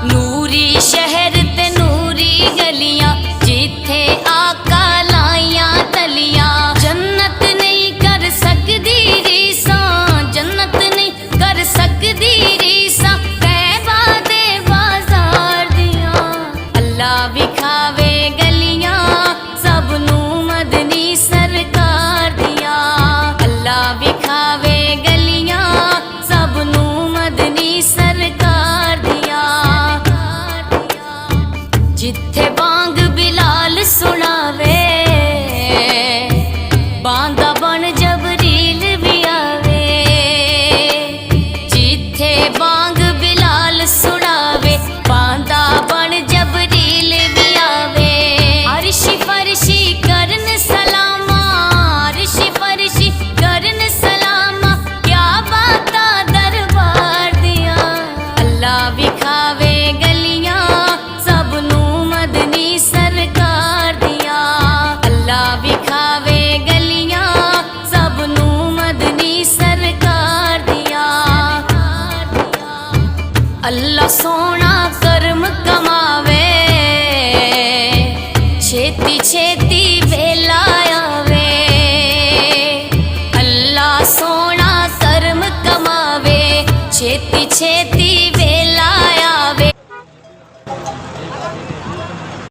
नूरी शहर ते नूरी गलियां, जिथे आका लाइयां तलियां। जन्नत नहीं कर सकदी रीसां, जन्नत नहीं कर सकदी रीसां, तैबा दे बाजार दियां। अल्लाह विखावे गलियां सबनू मदनी सरकार दियां। अल्लाह विखावे गलियां सबनू मदनी सरकार दियां। जिथे बांग बिलाल सुनावे, बांदा बन जबरील भी आवे। जिथे बांग बिलाल सुनावे, बांदा बन जबरील भी आवे। अर्शी फरशी करन सलामा, अर्शी फरशी करन सलामा, क्या बाता दरबार दिया। अल्लाह विखावे गलियां सबनू मदनी सरकार दिया। अल्लाह विखावे गलियां सबनू मदनी सरकार दिया। अल्लाह सोना कर्म कमावे, छेती छेती वेला आवे। अल्लाह सोना कर्म कमावे, छेती छेती